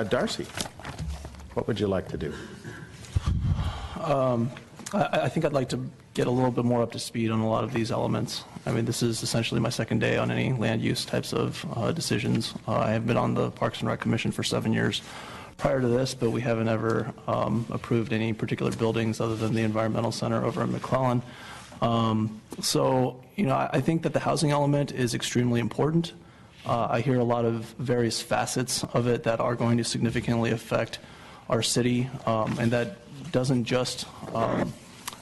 Darcy, what would you like to do? I think I'd like to get a little bit more up to speed on a lot of these elements. I mean, this is essentially my second day on any land use types of decisions. I have been on the Parks and Rec Commission for 7 years prior to this, but we haven't ever approved any particular buildings other than the Environmental Center over in McClellan. So, you know, I think that the housing element is extremely important. I hear a lot of various facets of it that are going to significantly affect our city, and that doesn't just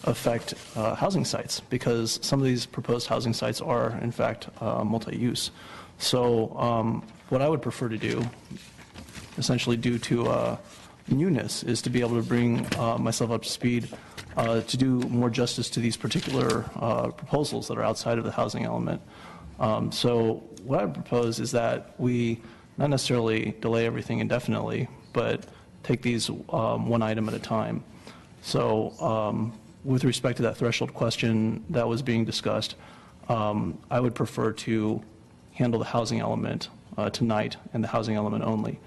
affect housing sites, because some of these proposed housing sites are, in fact, multi-use. So what I would prefer to do, essentially due to newness, is to be able to bring myself up to speed to do more justice to these particular proposals that are outside of the housing element. So what I would propose is that we not necessarily delay everything indefinitely, but take these one item at a time. So with respect to that threshold question that was being discussed, I would prefer to handle the housing element tonight and the housing element only.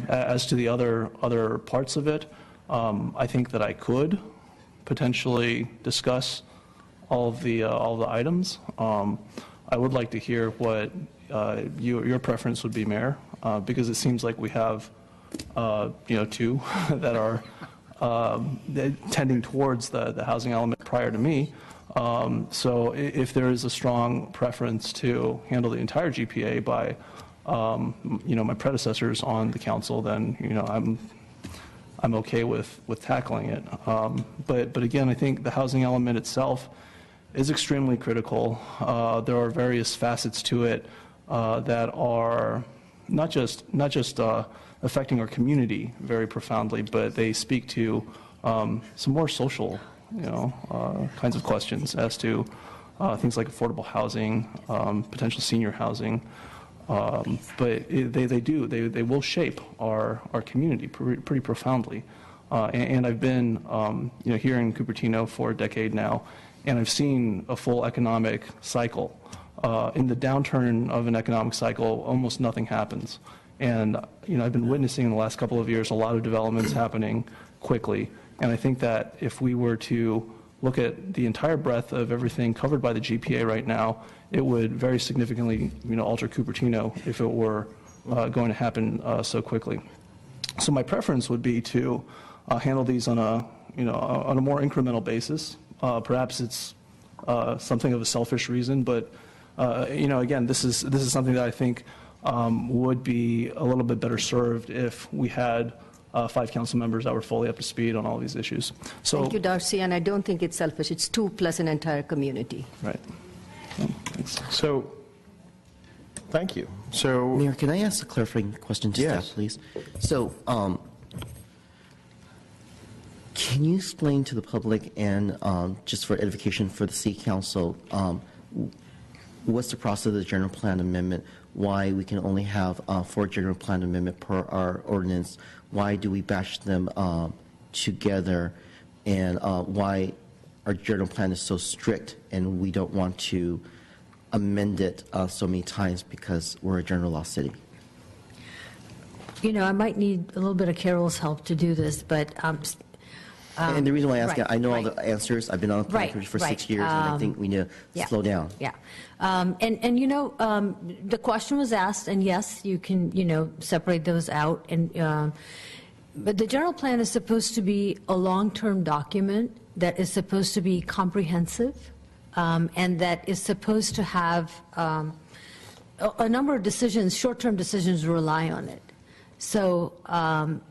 As to the other parts of it, I think that I could potentially discuss all the items. I would like to hear what your preference would be, Mayor, because it seems like we have two that are tending towards the housing element prior to me. So if there is a strong preference to handle the entire GPA by my predecessors on the council, then I'm okay with tackling it. But again, I think the housing element itself is extremely critical. There are various facets to it that are not just affecting our community very profoundly, but they speak to some more social, kinds of questions as to things like affordable housing, potential senior housing. But they will shape our community pretty profoundly. And I've been here in Cupertino for a decade now, and I've seen a full economic cycle. In the downturn of an economic cycle, almost nothing happens. And I've been witnessing in the last couple of years a lot of developments happening quickly. And I think that if we were to look at the entire breadth of everything covered by the GPA right now, it would very significantly alter Cupertino if it were going to happen so quickly. So my preference would be to handle these on a more incremental basis. Perhaps it's something of a selfish reason, but again, this is something that I think would be a little bit better served if we had 5 council members that were fully up to speed on all these issues. So, thank you, Darcy, and I don't think it's selfish. It's 2 plus an entire community. Right. Thanks. So, thank you. So, Mayor, can I ask a clarifying question to staff, please? So, can you explain to the public and just for edification for the City Council, what's the process of the general plan amendment? Why we can only have 4 general plan amendment per our ordinance? Why do we batch them together? And why our general plan is so strict and we don't want to amend it so many times because we're a general law city? I might need a little bit of Carol's help to do this, but and the reason why I ask, right, I know all the answers. I've been on the plan for 6 years, and I think we need to slow down. Yeah. The question was asked, and yes, you can, separate those out. And but the general plan is supposed to be a long-term document that is supposed to be comprehensive, and that is supposed to have a number of decisions, short-term decisions, rely on it. So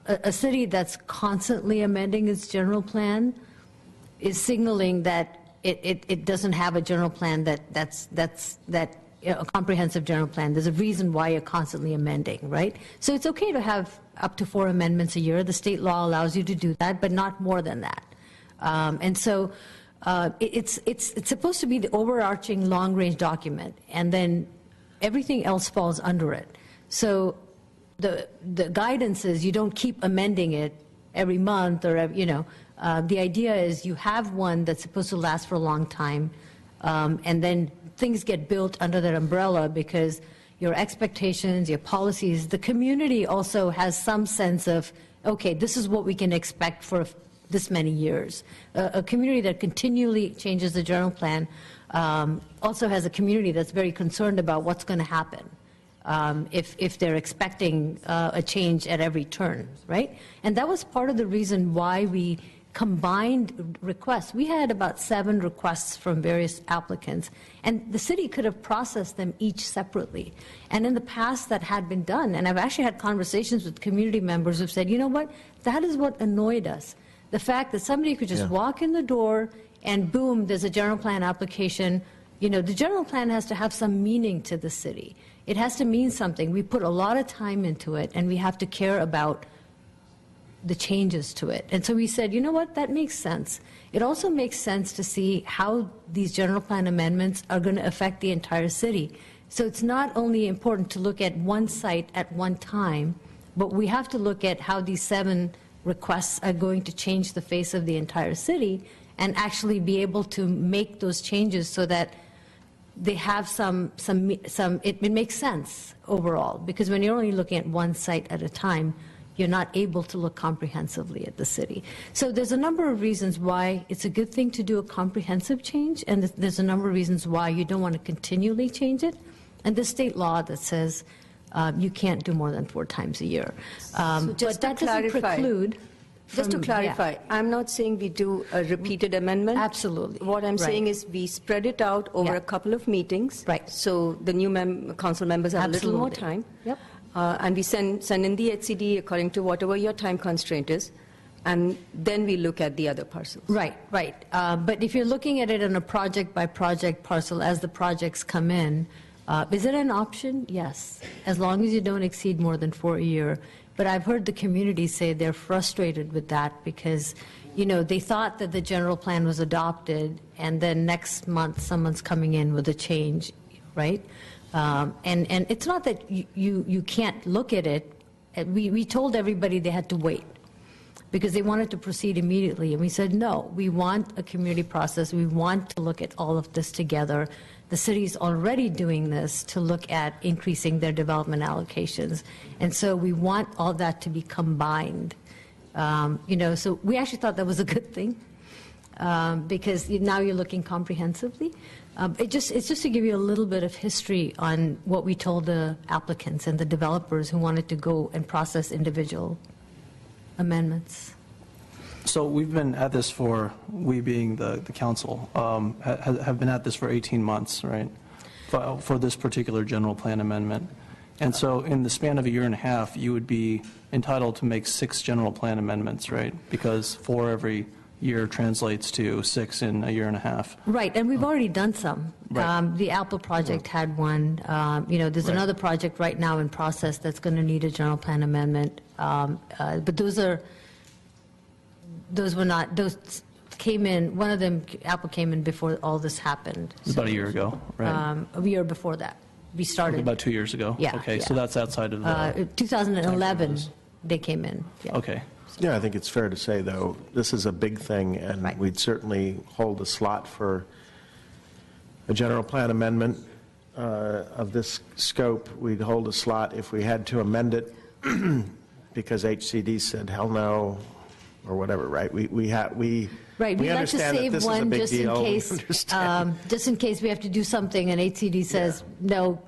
a city that's constantly amending its general plan is signaling that it doesn't have a general plan that's a comprehensive general plan. There's a reason why you're constantly amending, right? So it's okay to have up to 4 amendments a year. The state law allows you to do that, but not more than that. And so it's supposed to be the overarching long-range document, and then everything else falls under it. So the guidance is you don't keep amending it every month or the idea is you have one that's supposed to last for a long time, and then things get built under that umbrella because your expectations, your policies, the community also has some sense of, okay, this is what we can expect for this many years. A community that continually changes the general plan also has a community that's very concerned about what's going to happen if they're expecting a change at every turn, right? And that was part of the reason why we combined requests. We had about 7 requests from various applicants, and the city could have processed them each separately. And in the past, that had been done. And I've actually had conversations with community members who've said, you know what, that is what annoyed us. The fact that somebody could just walk in the door and boom, there's a general plan application. You know, the general plan has to have some meaning to the city. It has to mean something. We put a lot of time into it, and we have to care about the changes to it. And so we said, you know what, that makes sense. It also makes sense to see how these general plan amendments are going to affect the entire city. So it's not only important to look at one site at one time, but we have to look at how these 7 requests are going to change the face of the entire city and actually be able to make those changes so that they have it makes sense overall. Because when you're only looking at one site at a time, you're not able to look comprehensively at the city. So there's a number of reasons why it's a good thing to do a comprehensive change, and there's a number of reasons why you don't want to continually change it. And there's state law that says you can't do more than 4 times a year. But that doesn't preclude. Just to clarify, I'm not saying we do a repeated amendment. Absolutely. What I'm saying is we spread it out over a couple of meetings. Right. So the new council members have a little more time. Yep. And we send in the HCD according to whatever your time constraint is, and then we look at the other parcels. Right, right. But if you're looking at it on a project-by-project parcel as the projects come in, is it an option? Yes, as long as you don't exceed more than 4 a year. But I've heard the community say they're frustrated with that because, you know, they thought that the general plan was adopted, and then next month someone's coming in with a change, right? And it's not that you can't look at it. We told everybody they had to wait because they wanted to proceed immediately. And we said, no, we want a community process. We want to look at all of this together. The city's already doing this to look at increasing their development allocations. And so we want all that to be combined. You know, so we actually thought that was a good thing because now you're looking comprehensively. It's just to give you a little bit of history on what we told the applicants and the developers who wanted to go and process individual amendments. So we've been at this we being the council, have been at this for 18 months, right, for this particular general plan amendment. And so in the span of a year and a half, you would be entitled to make 6 general plan amendments, right, because 4 every year translates to 6 in a year and a half. Right, and we've already done some. Right. The Apple project had one. You know, there's another project right now in process that's going to need a general plan amendment. But those came in, one of them, Apple came in before all this happened. It was about a year ago, right? A year before that. We started. About 2 years ago? Yeah. Okay, yeah. so that's outside of the... 2011, they came in. Yeah. Okay. Yeah, I think it's fair to say, though, this is a big thing, and Right. we'd certainly hold a slot for a general plan amendment of this scope. We'd hold a slot if we had to amend it because HCD said, hell no, or whatever, right? Right, we'd like to understand that save this is a one big just in deal. We case, understand. just in case we have to do something and HCD says no,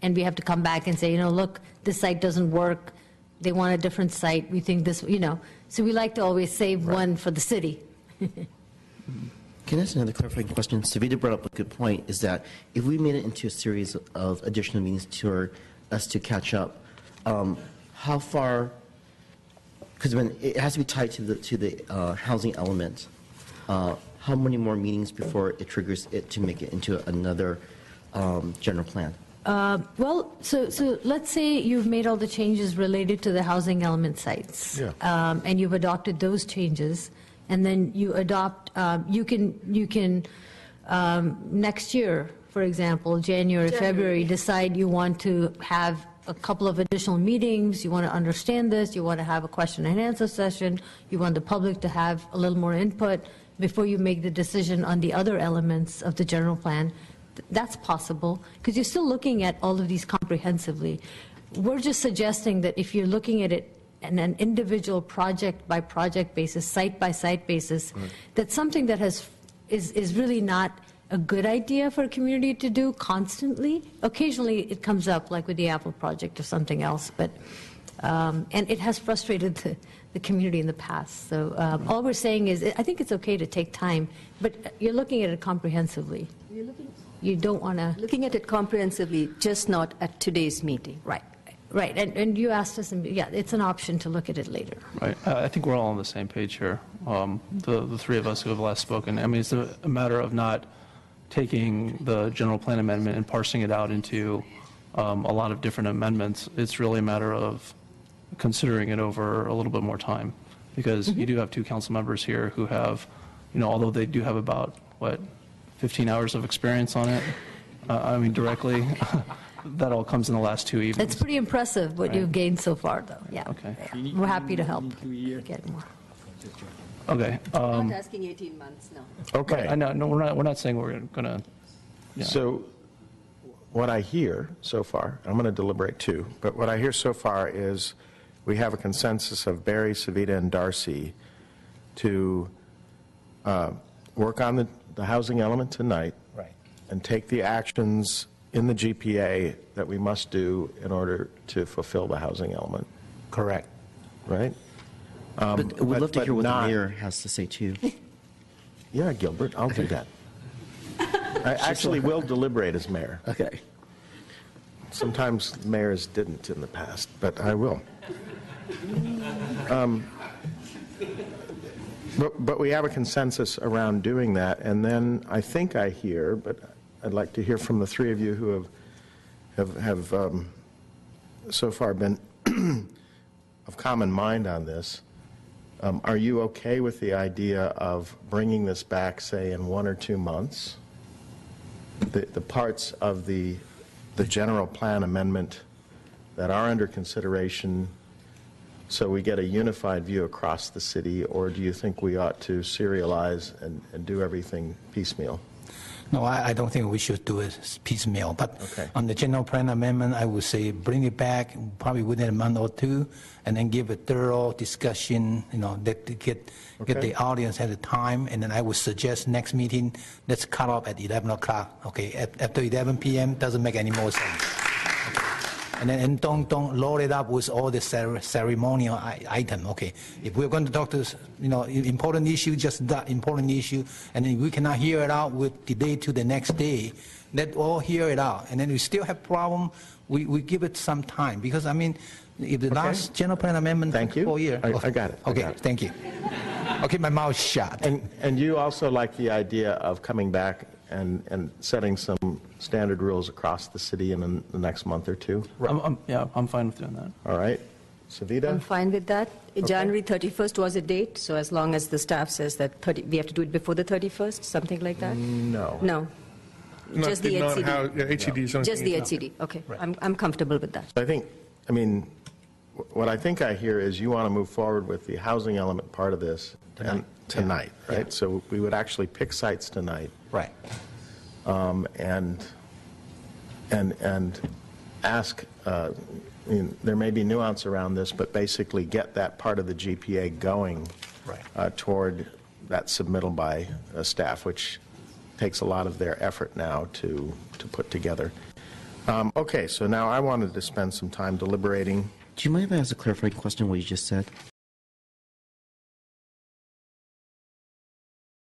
and we have to come back and say, you know, look, this site doesn't work. They want a different site. We think this, you know. So we like to always save one for the city. Can I ask another clarifying question? Savita brought up a good point, is that if we made it into a series of additional meetings for us to catch up, how far, because when it has to be tied to the housing element, how many more meetings before it triggers it to make it into another general plan? Well, so let's say you've made all the changes related to the housing element sites. Yeah. And you've adopted those changes, and then you adopt, you can next year, for example, January, February, decide you want to have a couple of additional meetings, you want to understand this, you want to have a question and answer session, you want the public to have a little more input before you make the decision on the other elements of the general plan. That's possible, because you're still looking at all of these comprehensively. We're just suggesting that if you're looking at it on an individual project-by-project basis, site-by-site basis, that's something that is really not a good idea for a community to do constantly. Occasionally, it comes up, like with the Apple project or something else, but, and it has frustrated the community in the past. So all we're saying is, I think it's okay to take time, but you're looking at it comprehensively. You don't want to... Looking at it comprehensively, just not at today's meeting. Right, right. And you asked us, and yeah, it's an option to look at it later. Right. I think we're all on the same page here. The three of us who have last spoken. I mean, it's a matter of not taking the general plan amendment and parsing it out into a lot of different amendments. It's really a matter of considering it over a little bit more time, because you do have two council members here who have, although they do have about, 15 hours of experience on it, I mean, directly, that all comes in the last 2 evenings. It's pretty impressive what you've gained so far, though. Yeah. Okay. We're happy to help get more. Okay. Not asking 18 months, no. Okay. I know, no, we're not saying we're going to. Yeah. So what I hear so far, I'm going to deliberate too, but what I hear so far is we have a consensus of Barry, Savita, and Darcy to work on the housing element tonight. Right. And take the actions in the GPA that we must do in order to fulfill the housing element, Correct. right? But we'd love to but hear what not- the mayor has to say, too. Yeah, Gilbert, I'll do that. I actually will deliberate as mayor. Okay. Sometimes mayors didn't in the past, but I will. But we have a consensus around doing that, and then I think I hear, but I'd like to hear from the three of you who have so far been of common mind on this. Are you okay with the idea of bringing this back, say, in 1 or 2 months? The parts of the general plan amendment that are under consideration, so we get a unified view across the city, or do you think we ought to serialize and do everything piecemeal? No, I don't think we should do it piecemeal. But Okay. on the general plan amendment, I would say bring it back probably within a month or two, and then give a thorough discussion. That to get Okay. the audience at the time. And then I would suggest next meeting, let's cut off at 11 o'clock. Okay, after 11 p.m. doesn't make any more sense. And then don't load it up with all the ceremonial item. Okay, if we're going to talk to important issue, just that important issue, and then we cannot hear it out with delay to the next day. Let all hear it out, and then we still have problem. We give it some time, because I mean, if the last general plan amendment Thank you. 4 years. I got it. I Okay, got it. thank you. Okay, my mouth shut. And you also like the idea of coming back and setting some standard rules across the city in the next month or two? I'm fine with doing that. All right. I'm Savita? fine with that. January 31st was a date, so as long as the staff says that we have to do it before the 31st, something like that? No. No, just the HCD. HCD is only. Just the HCD, okay. I'm comfortable with that. What I think I hear is you want to move forward with the housing element part of this tonight, Yeah. right? So we would actually pick sites tonight Right. and ask, there may be nuance around this, but basically get that part of the GPA going Right. toward that submittal by staff, which takes a lot of their effort now to put together. Okay, so now I wanted to spend some time deliberating. Do you mind if I ask a clarifying question what you just said?